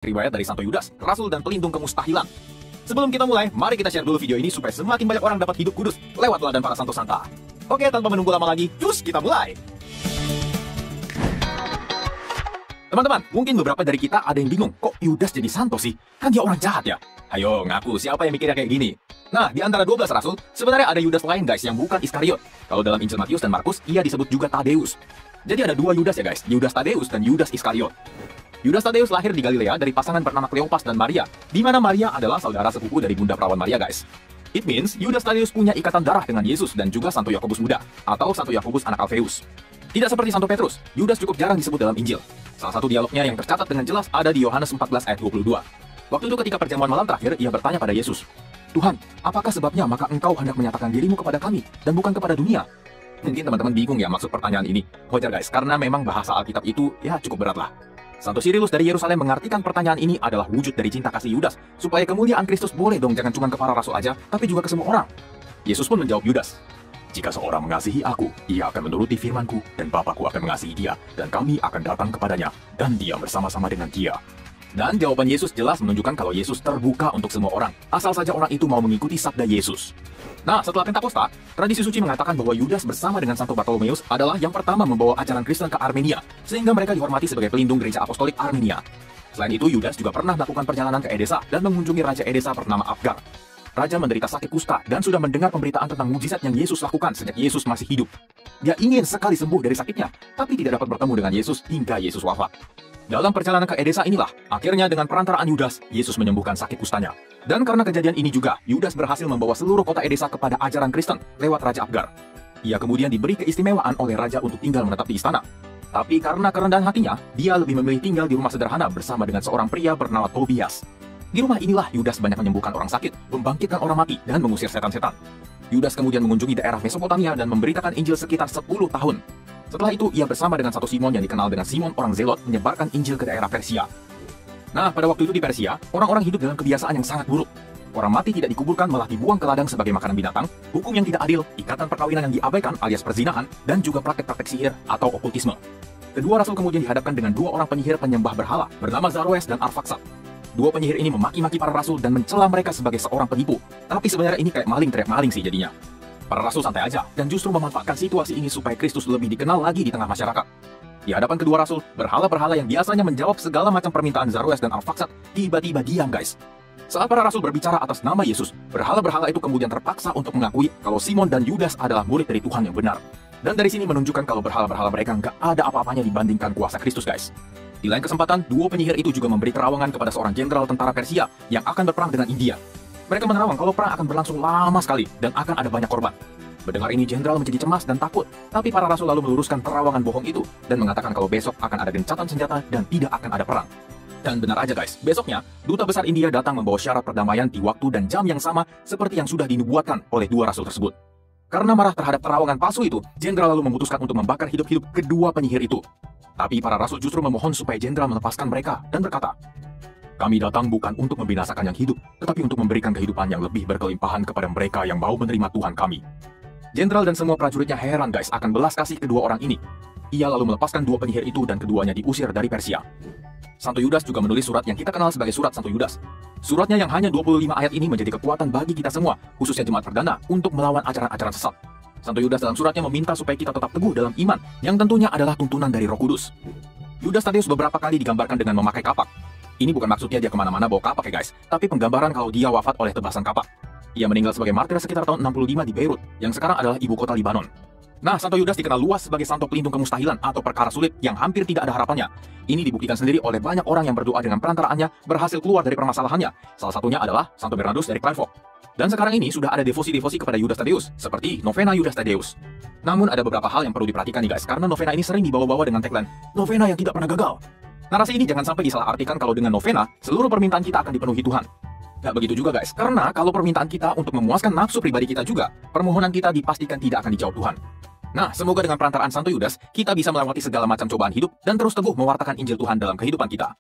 Riwayat dari Santo Yudas, Rasul dan pelindung kemustahilan. Sebelum kita mulai, mari kita share dulu video ini supaya semakin banyak orang dapat hidup kudus lewat teladan para santo santa. Oke, tanpa menunggu lama lagi, cus kita mulai. Teman-teman, mungkin beberapa dari kita ada yang bingung, kok Yudas jadi santo sih? Kan dia orang jahat ya? Ayo, ngaku siapa yang mikirnya kayak gini? Nah, di antara 12 rasul, sebenarnya ada Yudas lain guys yang bukan Iskariot. Kalau dalam Injil Matius dan Markus, ia disebut juga Tadeus. Jadi ada dua Yudas ya guys, Yudas Tadeus dan Yudas Iskariot. Yudas Tadeus lahir di Galilea dari pasangan bernama Kleopas dan Maria, di mana Maria adalah saudara sepupu dari Bunda Perawan Maria guys. It means Yudas Tadeus punya ikatan darah dengan Yesus dan juga Santo Yakobus Muda, atau Santo Yakobus anak Alfeus. Tidak seperti Santo Petrus, Yudas cukup jarang disebut dalam Injil. Salah satu dialognya yang tercatat dengan jelas ada di Yohanes 14 ayat 22. Waktu itu ketika perjamuan malam terakhir, ia bertanya pada Yesus, "Tuhan, apakah sebabnya maka engkau hendak menyatakan dirimu kepada kami dan bukan kepada dunia?" Mungkin teman-teman bingung ya maksud pertanyaan ini. Wajar guys, karena memang bahasa Alkitab itu ya cukup berat lah. Santo Cyrillus dari Yerusalem mengartikan pertanyaan ini adalah wujud dari cinta kasih Yudas, supaya kemuliaan Kristus boleh dong jangan cuma ke para rasul aja, tapi juga ke semua orang. Yesus pun menjawab Yudas, "Jika seorang mengasihi aku, ia akan menuruti firmanku, dan Bapakku akan mengasihi dia, dan kami akan datang kepadanya, dan dia bersama-sama dengan dia." Dan jawaban Yesus jelas menunjukkan kalau Yesus terbuka untuk semua orang, asal saja orang itu mau mengikuti sabda Yesus. Nah, setelah Pentakosta, tradisi suci mengatakan bahwa Yudas bersama dengan Santo Bartolomeus adalah yang pertama membawa ajaran Kristen ke Armenia, sehingga mereka dihormati sebagai pelindung gereja apostolik Armenia. Selain itu, Yudas juga pernah melakukan perjalanan ke Edesa dan mengunjungi Raja Edesa bernama Abgar. Raja menderita sakit kusta dan sudah mendengar pemberitaan tentang mukjizat yang Yesus lakukan sejak Yesus masih hidup. Dia ingin sekali sembuh dari sakitnya, tapi tidak dapat bertemu dengan Yesus hingga Yesus wafat. Dalam perjalanan ke Edesa inilah, akhirnya dengan perantaraan Yudas, Yesus menyembuhkan sakit kustanya. Dan karena kejadian ini juga, Yudas berhasil membawa seluruh kota Edesa kepada ajaran Kristen lewat Raja Abgar. Ia kemudian diberi keistimewaan oleh Raja untuk tinggal menetap di istana. Tapi karena kerendahan hatinya, dia lebih memilih tinggal di rumah sederhana bersama dengan seorang pria bernama Tobias. Di rumah inilah Yudas banyak menyembuhkan orang sakit, membangkitkan orang mati, dan mengusir setan-setan. Yudas kemudian mengunjungi daerah Mesopotamia dan memberitakan Injil sekitar 10 tahun. Setelah itu, ia bersama dengan satu Simon yang dikenal dengan Simon orang Zelot menyebarkan Injil ke daerah Persia. Nah, pada waktu itu di Persia, orang-orang hidup dalam kebiasaan yang sangat buruk. Orang mati tidak dikuburkan malah dibuang ke ladang sebagai makanan binatang, hukum yang tidak adil, ikatan perkawinan yang diabaikan alias perzinahan, dan juga praktek-praktek sihir atau okultisme. Kedua rasul kemudian dihadapkan dengan dua orang penyihir penyembah berhala bernama Zaroes dan Arfaksad. Dua penyihir ini memaki-maki para rasul dan mencela mereka sebagai seorang penipu. Tapi sebenarnya ini kayak maling teriak maling sih jadinya. Para rasul santai aja dan justru memanfaatkan situasi ini supaya Kristus lebih dikenal lagi di tengah masyarakat. Di hadapan kedua rasul, berhala-berhala yang biasanya menjawab segala macam permintaan Zaroes dan Arfaksad tiba-tiba diam guys. Saat para rasul berbicara atas nama Yesus, berhala-berhala itu kemudian terpaksa untuk mengakui kalau Simon dan Yudas adalah murid dari Tuhan yang benar. Dan dari sini menunjukkan kalau berhala-berhala mereka nggak ada apa-apanya dibandingkan kuasa Kristus guys. Di lain kesempatan, dua penyihir itu juga memberi terawangan kepada seorang jenderal tentara Persia yang akan berperang dengan India. Mereka menerawang kalau perang akan berlangsung lama sekali dan akan ada banyak korban. Mendengar ini, jenderal menjadi cemas dan takut, tapi para rasul lalu meluruskan terawangan bohong itu dan mengatakan kalau besok akan ada gencatan senjata dan tidak akan ada perang. Dan benar aja guys, besoknya, duta besar India datang membawa syarat perdamaian di waktu dan jam yang sama seperti yang sudah dinubuatkan oleh dua rasul tersebut. Karena marah terhadap terawangan palsu itu, jenderal lalu memutuskan untuk membakar hidup-hidup kedua penyihir itu. Tapi para rasul justru memohon supaya jenderal melepaskan mereka dan berkata, "Kami datang bukan untuk membinasakan yang hidup, tetapi untuk memberikan kehidupan yang lebih berkelimpahan kepada mereka yang mau menerima Tuhan kami." Jenderal dan semua prajuritnya heran guys akan belas kasih kedua orang ini. Ia lalu melepaskan dua penyihir itu dan keduanya diusir dari Persia. Santo Yudas juga menulis surat yang kita kenal sebagai surat Santo Yudas. Suratnya yang hanya 25 ayat ini menjadi kekuatan bagi kita semua, khususnya jemaat perdana, untuk melawan ajaran-ajaran sesat. Santo Yudas dalam suratnya meminta supaya kita tetap teguh dalam iman, yang tentunya adalah tuntunan dari Roh Kudus. Yudas Tadeus beberapa kali digambarkan dengan memakai kapak. Ini bukan maksudnya dia kemana-mana bawa kapak ya guys, tapi penggambaran kalau dia wafat oleh tebasan kapak. Ia meninggal sebagai martir sekitar tahun 65 di Beirut, yang sekarang adalah ibu kota Libanon. Nah, Santo Yudas dikenal luas sebagai santo pelindung kemustahilan atau perkara sulit yang hampir tidak ada harapannya. Ini dibuktikan sendiri oleh banyak orang yang berdoa dengan perantaraannya berhasil keluar dari permasalahannya. Salah satunya adalah Santo Bernardus dari Clairvaux. Dan sekarang ini sudah ada devosi-devosi kepada Yudas Tadeus, seperti novena Yudas Tadeus. Namun ada beberapa hal yang perlu diperhatikan nih guys, karena novena ini sering dibawa-bawa dengan tagline, "Novena yang tidak pernah gagal." Narasi ini jangan sampai disalahartikan kalau dengan novena, seluruh permintaan kita akan dipenuhi Tuhan. Gak begitu juga guys, karena kalau permintaan kita untuk memuaskan nafsu pribadi kita juga, permohonan kita dipastikan tidak akan dijawab Tuhan. Nah, semoga dengan perantaraan Santo Yudas, kita bisa melewati segala macam cobaan hidup dan terus teguh mewartakan Injil Tuhan dalam kehidupan kita.